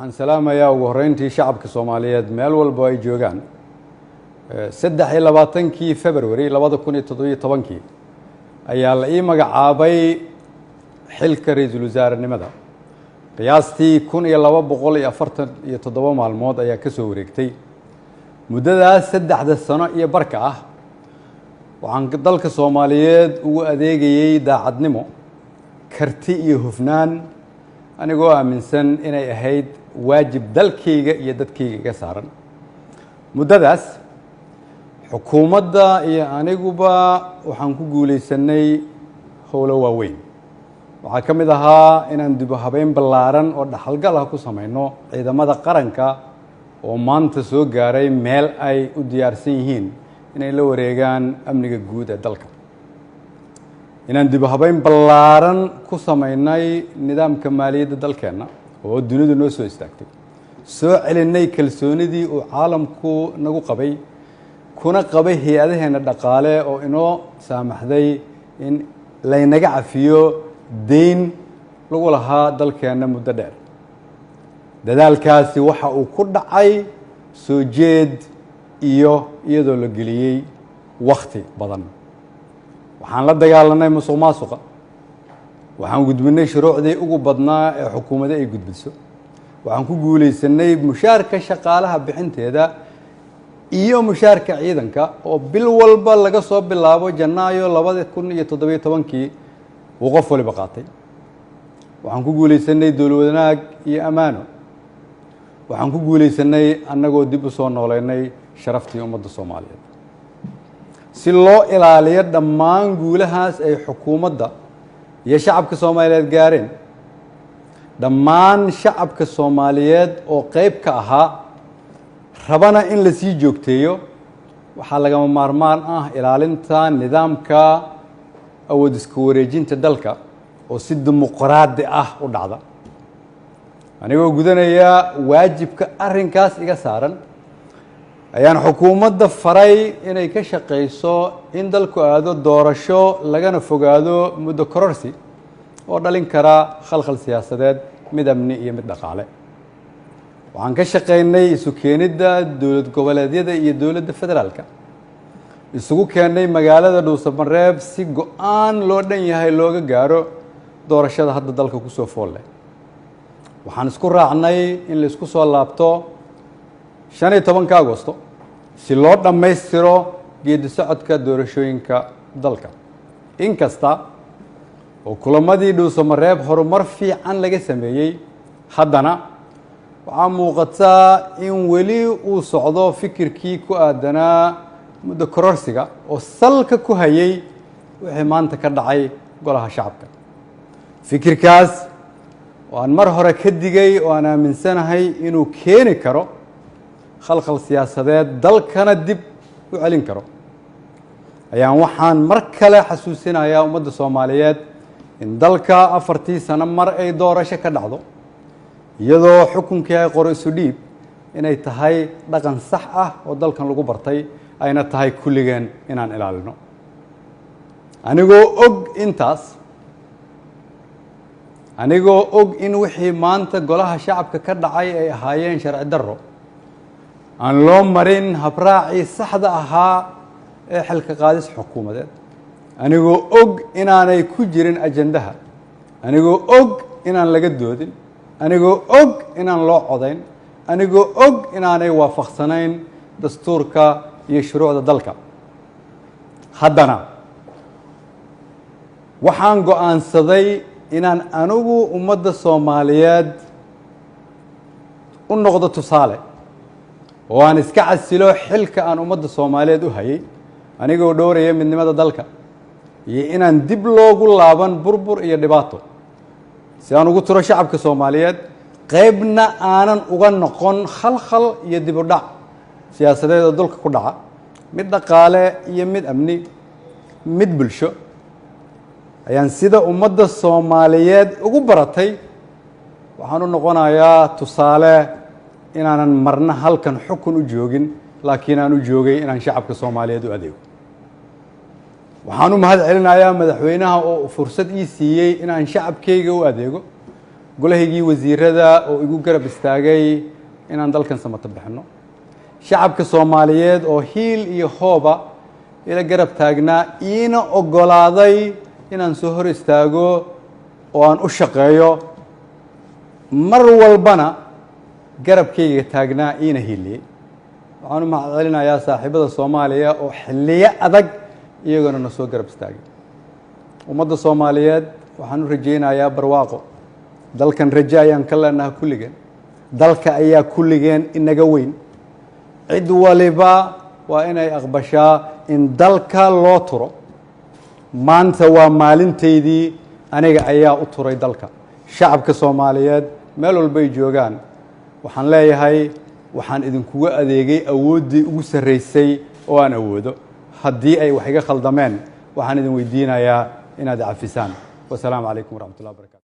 waxaan salaamayaa ugu horeyntii shacabka Soomaaliyeed meel walba ay joogaan 23 February 2017 ayaa la ii magacaabay xilka ra'iisul wasaarenimada qiyaastii 1247 maalmood ayaa ka soo wareegtay muddadaas 3 sano iyo barka ah waxaan dalka Soomaaliyeed ugu adeegayay daacadnimo karti iyo hufnaan anigoo aaminsan inay ahayd waajib dalkayga iyo dadkayga iga saaran muddadaas xukuumadda iyo aniguba waxaan ku guuleysanay howlo waaweyn waxaa ka mid ahaa inaan dib u habeyn ballaaran oo dhaxalgal ah ku samayno ciidamada qaranka oo maanta soo gaaray meel ay u diyaarsan yihiin inay la wareegaan amniga guud ee dalka inaan dib u habeyn ballaaran ku samaynay nidaamka maaliyadda dalkeenna oo dunidu noo soo istaagtay soo celinay kalsoonidii uu caalamku nagu qabay kuna qabay hay'adaheena dhaqaale oo inoo saamaxday in laynaga cafiyo deyn lagu lahaa dalkeenna muddo dheer dadaalkaasi waxa uu ku dhacay soo jeed iyo iyadoo la geliyey wakhti badan waxaan la dagaalanay musuqmaasuqa waxaan gudbinay shuruucdii ugu badnaa ee xukuumadda ay gudbiso waxaan ku guuleysanay mushaarka shaqaalaha bixinteeda iyo mushaarka ciidanka oo bil walba laga soo bilaabo Janaayo 2017 uu qof waliba qaatay waxaan ku guuleysanay dowlad wanaag iyo amaano waxaan ku guuleysanay annagoo dib u soo nooleynay sharaftii ummadda Soomaaliyeed si loo ilaaliyo dhammaan guulahaas ay xukuumadda iyo shacabka Soomaaliyeed gaareen dhammaan shacabka Soomaaliyeed oo qayb ka ahaa rabana in la sii joogteeyo waxaa lagama maarmaan ah ilaalinta nidaamka awood isku wareejinta dalka oo si dimuqraadi ah u dhacda anigoo gudanaya waajibka arrinkaas iga saaran ayaan xukuumadda faray inay ka shaqeyso in dalku aado doorasho lagana fogaado muddo kororsi oo dhalin kara khalkhal siyaasadeed mid amni iyo mid dhaqaale waxaan ka shaqeynay isu keenidda dowlad goboleedyada iyo dowladda federaalka isugu keenay magaalada Dhuusamareeb si go'aan loo dhan yahay looga gaaro doorashada hadda dalka ku soo fool leh waxaan isku raacnay in la isku soo laabto 15 Agoosto si loo dhammaystiro geedi socodka doorashooyinka dalka inkasta oo kulamadii Dhuusamareeb horumar fiican laga sameeyay haddana waxaa muuqata in weli uu socdo fikirkii ku aadanaa muddo kororsiga oo salka ku hayay wixii maanta ka dhacay golaha shacabka fikirkaas oo aan mar hore ka digay oo aan aaminsanahay inuu keeni karo khalkhal siyaasadeed dalkana dib u celin karo ayaan waxaan mar kale xasuusinayaa ummadda Soomaaliyeed in dalka 4 sano mar ay doorasho ka dhacdo iyadoo xukunkii ay qoro isu dhiib inay tahay dhaqan sax ah oo dalkan lagu bartay ayna tahay kulligeen inaan ilaalino anigoo og in wixii maanta golaha shacabka ka dhacay ay ahaayeen sharci darro aan loo marin habraacii saxda ahaa ee xilka qaadis xukuumadeed anigoo og inaanay ku jirin ajandaha anigoo og inaan laga doodin anigoo og inaan loo codayn anigoo og inaanay waafaqsanayn dastuurka iyo shuruucda dalka haddana waxaan go'aansaday inaan anigu ummadda Soomaaliyeed u noqdo tusaale oo aan iska casilo xilka aan ummadda Soomaaliyeed u hayay anigoo dhowraya midnimada dalka iyo inaan dib loogu laaban burbur iyo dhibaato si aan ugu tiro shacabka Soomaaliyeed qaybna aanan uga noqon khalkhal iyo dib u dhac siyaasadeed oo dalka ku dhaca mid dhaqaale iyo mid amni mid bulsho ayaan sida ummadda Soomaaliyeed ugu baratay waxaan u noqonayaa tusaale inaanan marna halkan xukun u joogin laakiin aan u joogay inaan shacabka Soomaaliyeed u adeego waxaan u mahad celinayaa madaxweynaha oo fursad ii siiyay inaan shacabkayga u adeego golahaygii wasiirada oo igu garab istaagay inaan dalkan samata bixino shacabka Soomaaliyeed oo hiil iyo hooba ila garab taagnaa iina ogolaaday inaan soo hor istaago oo aan u shaqeeyo mar walbana garabkayga taagnaa iina hiiliyay waxaan u mahadcelinayaa saaxiibada Soomaaliya oo xilliyo adag iyaguna na soo garab istaagay ummadda Soomaaliyeed waxaan u rajaynayaa barwaaqo dalkan rajo ayaan ka leenahay kulligeen dalka ayaa kulligeen inaga weyn cid waliba waa inay aqbashaa in dalka loo turo maanta waa maalinteydii aniga ayaa u turay dalka shacabka Soomaaliyeed meel walba ay joogaan waxaan leeyahay waxaan idinkugu adeegay awooddii ugu sarreysay oo aan awoodo haddii ay wax iga khaldameen waxaan idin weydiinayaa inaad cafisaan wasalaamu calaykum waraxmatullahi wabarakatu